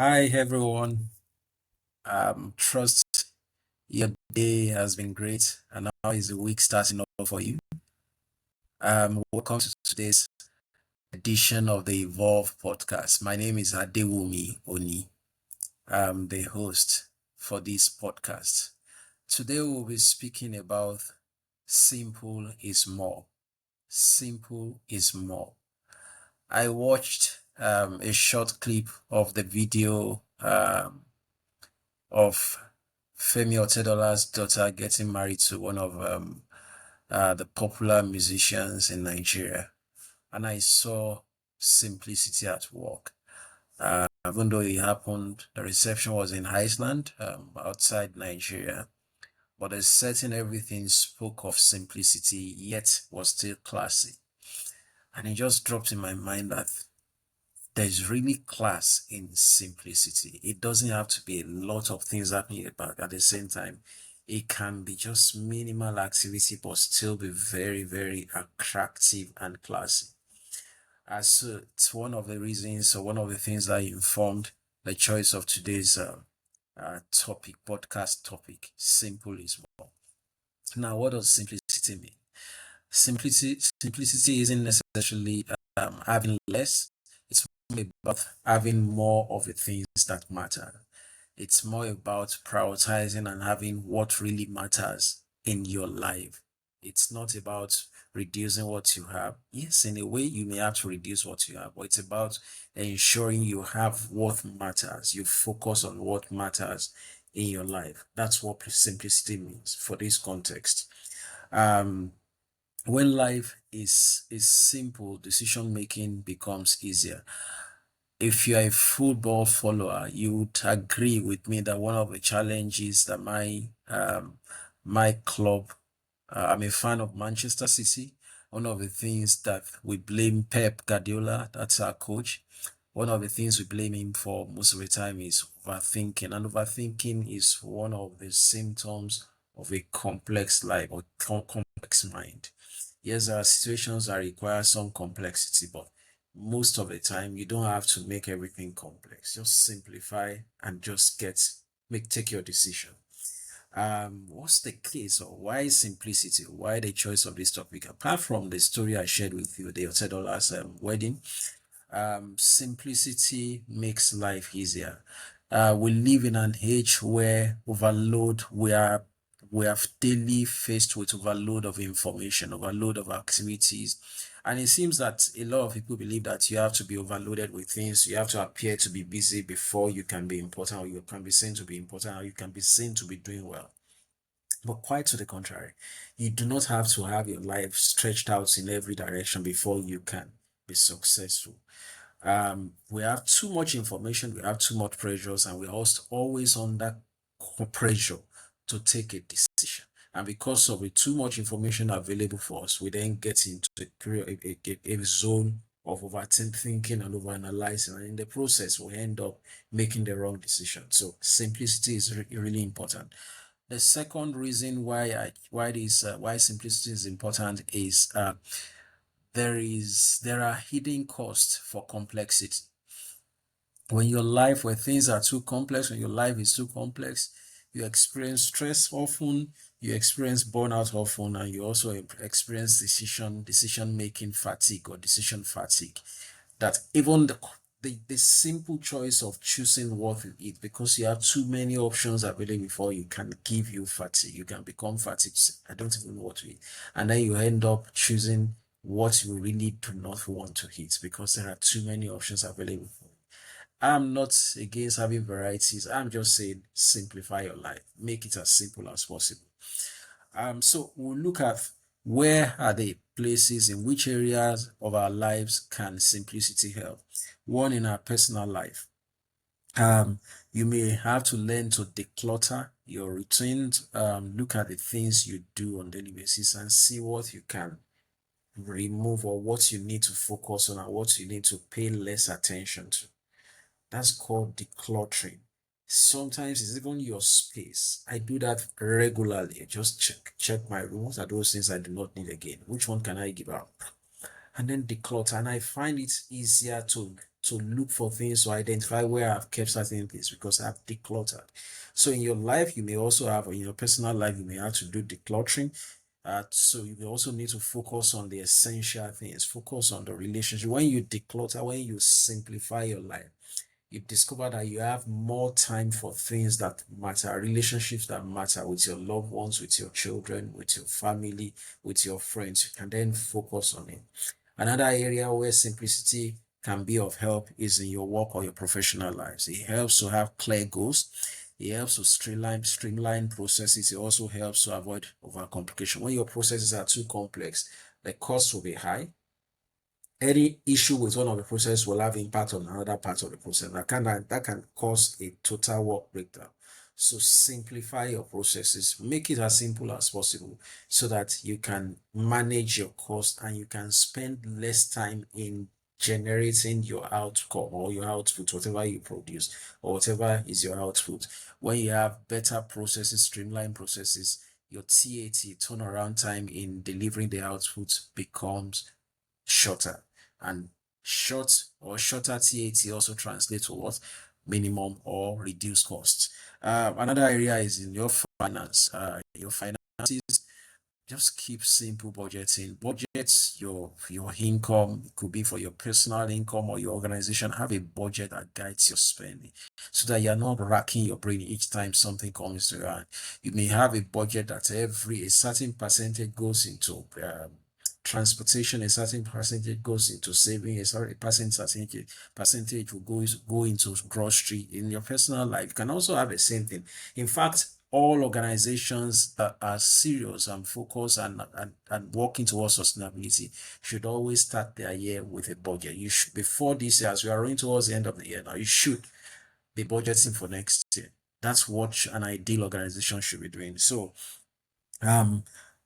Hi everyone. Trust your day has been great, and how is the week starting off for you? Welcome to today's edition of the E-volve podcast. My name is Adewumi Oni. I'm the host for this podcast. Today we'll be speaking about simple is more. Simple is more. I watched a short clip of the video of Femi Otedola's daughter getting married to one of the popular musicians in Nigeria, and I saw simplicity at work. Even though it happened, the reception was in Iceland, outside Nigeria, but a certain everything spoke of simplicity, yet was still classy. And it just dropped in my mind that there's really class in simplicity. It doesn't have to be a lot of things happening at the same time. It can be just minimal activity, but still be very, very attractive and classy. So it's one of the reasons, or one of the things that informed the choice of today's podcast topic. Simple is more. Now, what does simplicity mean? Simplicity isn't necessarily having less. It's more about having more of the things that matter. It's more about prioritizing and having what really matters in your life. It's not about reducing what you have. Yes, in a way, you may have to reduce what you have, but it's about ensuring you have what matters. You focus on what matters in your life. That's what simplicity means for this context. Um, when life is simple, decision making becomes easier. If you're a football follower, you would agree with me that one of the challenges that my club, I'm a fan of Manchester City. One of the things that we blame Pep Guardiola, that's our coach. One of the things we blame him for most of the time is overthinking, and overthinking is one of the symptoms of a complex life or complex mind. Yes, there are situations that require some complexity, but most of the time you don't have to make everything complex. Just simplify and just take your decision. What's the case, or why simplicity? Why the choice of this topic? Apart from the story I shared with you, the Otedola's wedding, simplicity makes life easier. We live in an age where we have daily faced with overload of information, overload of activities. And it seems that a lot of people believe that you have to be overloaded with things. You have to appear to be busy before you can be important, or you can be seen to be important, or you can be seen to be doing well. But quite to the contrary, you do not have to have your life stretched out in every direction before you can be successful. We have too much information, we have too much pressures, and we're also always under pressure to take a decision. And because of the too much information available for us, we then get into a zone of overthinking and overanalyzing, and in the process, we end up making the wrong decision. So simplicity is really important. The second reason why simplicity is important is there are hidden costs for complexity. When things are too complex, when your life is too complex, you experience stress often, you experience burnout often, and you also experience decision making fatigue or decision fatigue. That even the simple choice of choosing what you eat, because you have too many options available before you, can give you fatigue. You can become fatigued. I don't even know what to eat. And then you end up choosing what you really do not want to eat because there are too many options available. I'm not against having varieties. I'm just saying simplify your life. Make it as simple as possible. So we'll look at where are the places, in which areas of our lives can simplicity help. One, in our personal life. You may have to learn to declutter your routines. Look at the things you do on daily basis and see what you can remove, or what you need to focus on, and what you need to pay less attention to. That's called decluttering. Sometimes it's even your space. I do that regularly. I just check my rooms. Are those things I do not need again? Which one can I give up? And then declutter. And I find it easier to to look for things to identify where I've kept certain things because I've decluttered. So in your life, you may also have, in your personal life, you may have to do decluttering. So you also need to focus on the essential things, focus on the relationship. When you declutter, when you simplify your life, you discover that you have more time for things that matter, relationships that matter with your loved ones, with your children, with your family, with your friends. You can then focus on it. Another area where simplicity can be of help is in your work or your professional lives. It helps to have clear goals. It helps to streamline processes. It also helps to avoid overcomplication. When your processes are too complex, the cost will be high. Any issue with one of the process will have impact on another part of the process. That can cause a total work breakdown. So simplify your processes, make it as simple as possible so that you can manage your cost and you can spend less time in generating your outcome or your output, whatever you produce or whatever is your output. When you have better processes, streamlined processes, your TAT, turnaround time in delivering the output, becomes shorter. And shorter TAT also translates to what? Minimum or reduced costs. Another area is in your finance. Your finances, just keep simple budgeting. Budget your income. It could be for your personal income or your organization. Have a budget that guides your spending so that you're not racking your brain each time something comes to your hand. You may have a budget that a certain percentage goes into transportation, a certain percentage goes into saving, a certain percentage will go into grocery. In your personal life, you can also have the same thing. In fact, all organizations that are serious and focused and working towards sustainability should always start their year with a budget. You should, before this year, as we are running towards the end of the year now, you should be budgeting for next year. That's what an ideal organization should be doing. So um,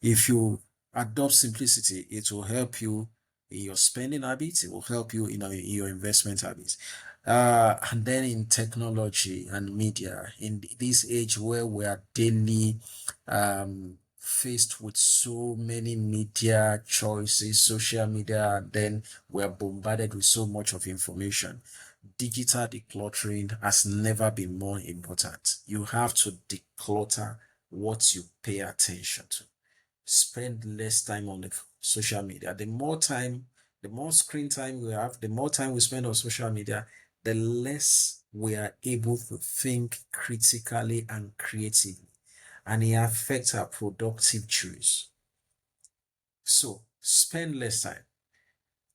if you adopt simplicity, it will help you in your spending habits. It will help you in your investment habits. And then in technology and media, in this age where we are daily faced with so many media choices, social media, and then we're bombarded with so much of information. Digital decluttering has never been more important. You have to declutter what you pay attention to. Spend less time on the social media. The more screen time we have, the more time we spend on social media, the less we are able to think critically and creatively, and it affects our productive choice. So spend less time.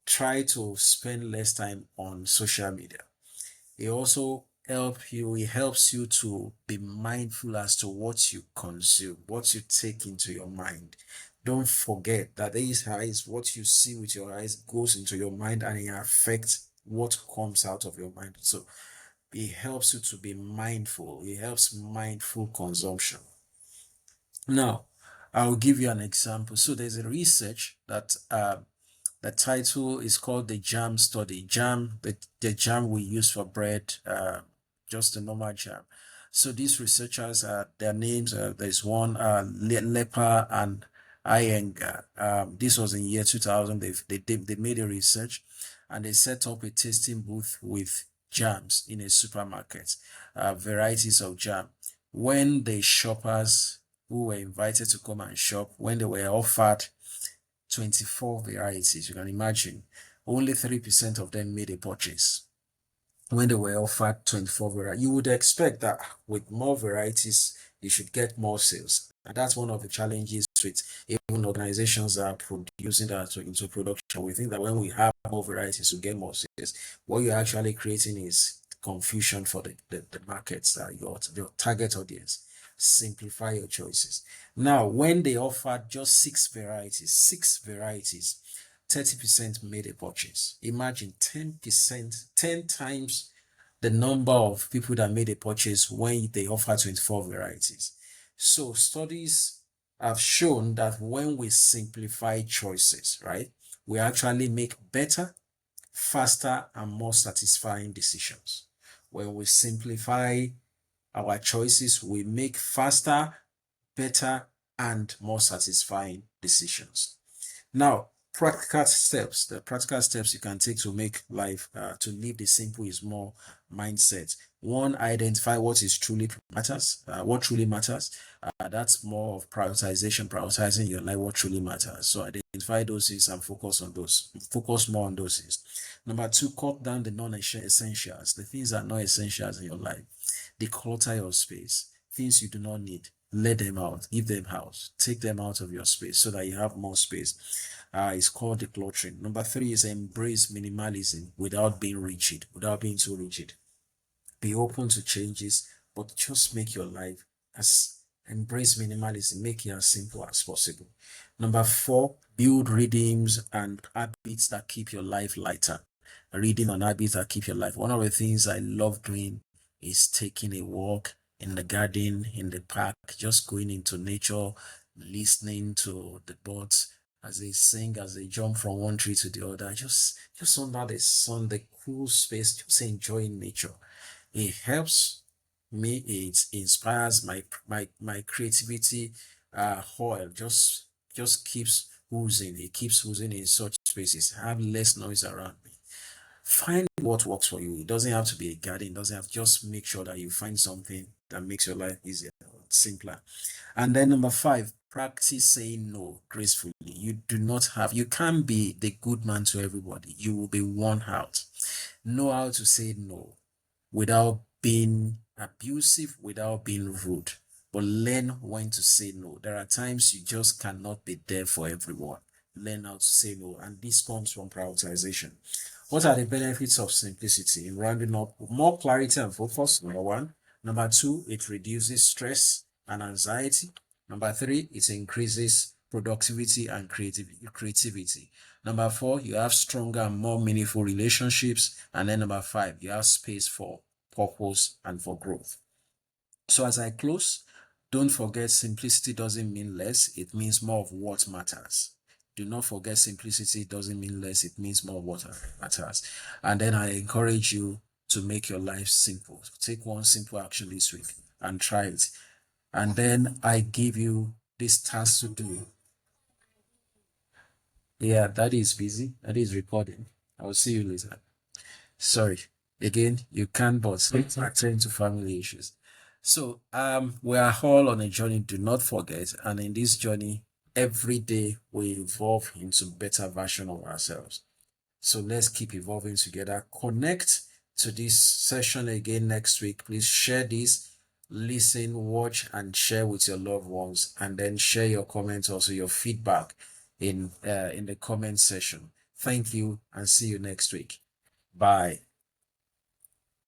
Try to spend less time on social media. It helps you to be mindful as to what you consume, what you take into your mind. Don't forget that these eyes, what you see with your eyes goes into your mind and it affects what comes out of your mind. So it helps you to be mindful. It helps mindful consumption. Now, I'll give you an example. So there's a research that the title is called the jam study. Jam, the jam we use for bread, just a normal jam. So these researchers, their names, there's one, Leper and Iyengar. This was in year 2000. They made a research and they set up a tasting booth with jams in a supermarket, varieties of jam. When the shoppers who were invited to come and shop, when they were offered 24 varieties, you can imagine, only 3% of them made a purchase. When they were offered 24 varieties, you would expect that with more varieties, you should get more sales. And that's one of the challenges with even organizations that are producing that into production. We think that when we have more varieties, we get more sales. What you're actually creating is confusion for the markets, your target audience. Simplify your choices. Now, when they offered just six varieties, 30% made a purchase. Imagine 10%, 10 times the number of people that made a purchase when they offer 24 varieties. So studies have shown that when we simplify choices, right, we actually make better, faster, and more satisfying decisions. When we simplify our choices, we make faster, better, and more satisfying decisions. Now, practical steps. The practical steps you can take to make life, to live the simple is more mindset. One, identify what is truly matters, what truly matters. That's more of prioritization, prioritizing your life, what truly matters. So identify those things and focus on those. Focus more on those things. Number two, cut down the non-essentials, the things that are not essentials in your life. Declutter your space. Things you do not need, let them out, give them out, take them out of your space so that you have more space. It's called decluttering. Number three is embrace minimalism without being rigid, without being too rigid. Be open to changes, but just make your life as embrace minimalism, make it as simple as possible. Number four, build rhythms and habits that keep your life lighter. Reading and habits that keep your life. One of the things I love doing is taking a walk in the garden, in the park, just going into nature, listening to the birds as they sing, as they jump from one tree to the other, just under the sun, the cool space, just enjoying nature. It helps me, it inspires my creativity. Oil just keeps oozing, it keeps oozing in such spaces. Have less noise around me. Find what works for you. It doesn't have to be a garden, it doesn't have, just make sure that you find something that makes your life easier, simpler. And then number five, practice saying no gracefully. You can't be the good man to everybody. You will be worn out. Know how to say no without being abusive, without being rude. But learn when to say no. There are times you just cannot be there for everyone. Learn how to say no. And this comes from prioritization. What are the benefits of simplicity? In rounding up, more clarity and focus, number one. Number two, it reduces stress and anxiety. Number three, it increases productivity and creativity. Number four, you have stronger and more meaningful relationships. And then number five, you have space for purpose and for growth. So as I close, don't forget simplicity doesn't mean less, it means more of what matters. Do not forget simplicity doesn't mean less, it means more of what matters. And then I encourage you to make your life simple. Take one simple action this week and try it. And then I give you this task to do. Yeah, that is busy. That is recording. I will see you later. Sorry. Again, you can, but it's attend to family issues. So we are all on a journey, do not forget. And in this journey, every day we evolve into better version of ourselves. So let's keep evolving together. Connect to this session again next week. Please share this, listen, watch, and share with your loved ones. And then share your comments, also your feedback in the comment section. Thank you and see you next week. Bye.